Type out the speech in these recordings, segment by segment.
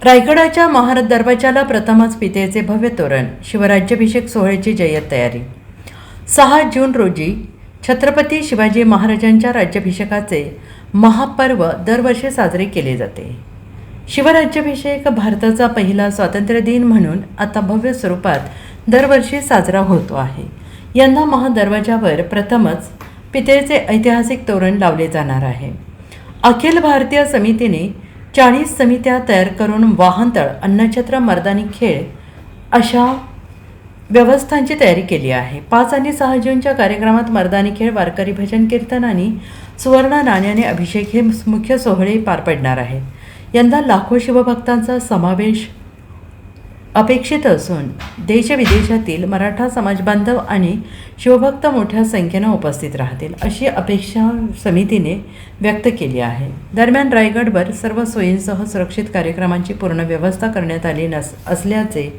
रायगडाच्या महाराज दरवाजाला प्रथमच पितेचे भव्य तोरण. शिवराज्याभिषेक सोहळ्याची जय्यत तयारी. 6 जून रोजी छत्रपती शिवाजी महाराजांच्या राज्याभिषेकाचे महापर्व दरवर्षी साजरे केले जाते. शिवराज्याभिषेक भारताचा पहिला स्वातंत्र्य दिन म्हणून आता भव्य स्वरूपात दरवर्षी साजरा होतो आहे. यंदा महादरवाजावर प्रथमच पितळेचे ऐतिहासिक तोरण लावले जाणार आहे. अखिल भारतीय समितीने 40 समित्या तयार करून वाहनतळ, अन्नछत्र, मर्दानी खेळ अशा व्यवस्थांची तयारी केली आहे. 5 आणि 6 जूनच्या कार्यक्रमात मर्दानी खेळ, वारकरी भजन कीर्तन आणि सुवर्ण नाण्याने अभिषेक हे मुख्य सोहळे पार पडणार आहेत. यंदा लाखो शिवभक्तांचा समावेश अपेक्षित असून देशविदेशातील मराठा समाजबांधव आणि शिवभक्त मोठ्या संख्येनं उपस्थित राहतील अशी अपेक्षा समितीने व्यक्त केली आहे. दरम्यान रायगडवर सर्व सोयींसह सुरक्षित कार्यक्रमांची पूर्ण व्यवस्था करण्यात आली असल्याचे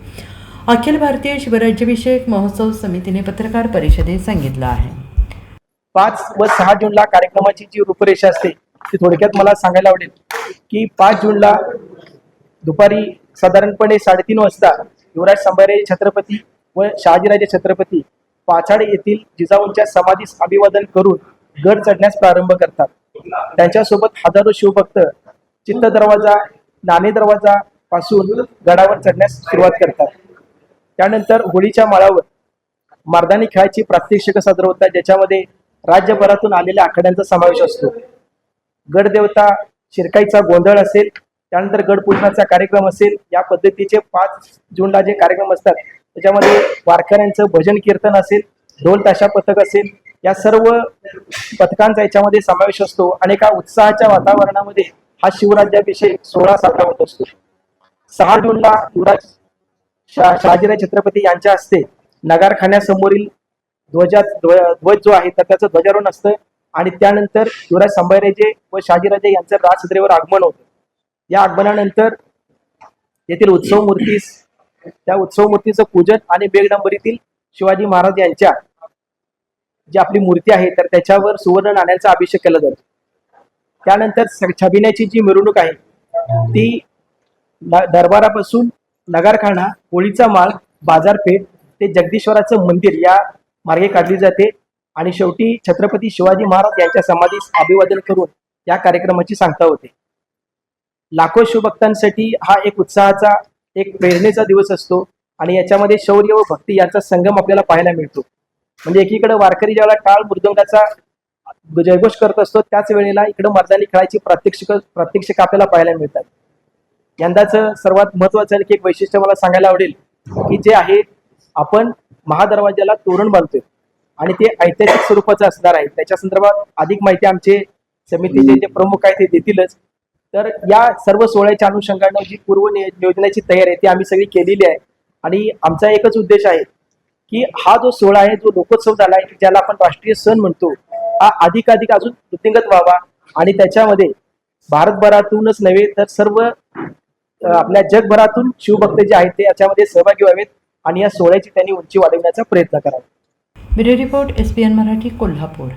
अखिल भारतीय शिवराज्याभिषेक महोत्सव समितीने पत्रकार परिषदेत सांगितलं आहे. 5 व 6 जूनला कार्यक्रमाची जी रूपरेषा असते ती थोडक्यात मला सांगायला आवडेल की 5 जूनला दुपारी साधारणपणे 3:30 वाजता युवराज संभाजी छत्रपती व शहाजीराजे छत्रपती पाचाड येथील जिजाऊंच्या समाधीस अभिवादन करून गड चढण्यास प्रारंभ करतात. त्यांच्यासोबत हजारो शिवभक्त चित्त दरवाजा, नाणे दरवाजा पासून गडावर चढण्यास सुरुवात करतात. त्यानंतर होळीच्या माळावर मर्दानी खेळाची प्रात्यक्षिक सादर होतात, ज्याच्यामध्ये राज्यभरातून आलेल्या आखाड्यांचा समावेश असतो. गडदेवता शिरकाईचा गोंधळ असेल, त्यानंतर गडपूजनाचा कार्यक्रम असेल. या पद्धतीचे 5 जूनला जे कार्यक्रम असतात त्याच्यामध्ये वारकऱ्यांचं भजन कीर्तन असेल, ढोल ताशा पथक असेल, या सर्व पथकांचा याच्यामध्ये समावेश असतो आणि एका उत्साहाच्या वातावरणामध्ये हा शिवराज्याभिषेक सोहळा साजरा होत असतो. 6 जूनला युवराज शहाजीराजे छत्रपती यांच्या हस्ते नगारखान्यासमोरील ध्वज जो आहे तर त्याचं ध्वजारोहण असतं आणि त्यानंतर युवराज संभाजीराजे व शहाजीराजे यांचं राजसदरेवर आगमन होतं. या आगमनानंतर येथील उत्सव मूर्तीचं पूजन आणि बेगडंबरीतील शिवाजी महाराज यांच्या जी आपली मूर्ती आहे तर त्याच्यावर सुवर्ण नाण्यांचा अभिषेक केला जातो. त्यानंतर छबिन्याची जी मिरवणूक आहे ती दरबारापासून नगारखाना, होळीचा माळ, बाजारपेठ ते जगदीश्वराचं मंदिर या मार्गे काढली जाते आणि शेवटी छत्रपती शिवाजी महाराज यांच्या समाधीस अभिवादन करून या कार्यक्रमाची सांगता होते. लाखो शिवभक्तांसाठी हा एक उत्साहाचा, एक प्रेरणेचा दिवस असतो आणि याच्यामध्ये शौर्य व भक्ती यांचा संगम आपल्याला पाहायला मिळतो. म्हणजे एकीकडे वारकरी ज्यावेळेला टाळ मृदंगाचा जयघोष करत असतो त्याच वेळेला इकडे मर्दानी खेळाची प्रात्यक्षिक आपल्याला पाहायला मिळतात. यंदाचं सर्वात महत्वाचं आणखी एक वैशिष्ट्य मला सांगायला आवडेल की जे आहे आपण महादरवाजाला तोरण बांधतोय आणि ते ऐतिहासिक स्वरूपाचं असणार आहे. त्याच्या संदर्भात अधिक माहिती आमचे समितीचे जे प्रमुख आहेत ते देतीलच. तर या सर्व सोहळ्याच्या अनुषंगाने जी पूर्व नियोजनाची तयारी आहे ती आम्ही सगळी केलेली आहे आणि आमचा एकच उद्देश आहे की हा जो सोहळा आहे, जो लोकोत्सव झाला आहे, ज्याला आपण राष्ट्रीय सण म्हणतो, हा अधिकाधिक अजून वृद्धिंगत व्हावा आणि त्याच्यामध्ये भारतभरातूनच नव्हे तर सर्व आपल्या जगभरातून शिवभक्त जे आहेत ते याच्यामध्ये सहभागी व्हावेत आणि या सोहळ्याची त्यांनी उंची वाढवण्याचा प्रयत्न करावा. Bureau report, SPN Marathi, Kolhapur.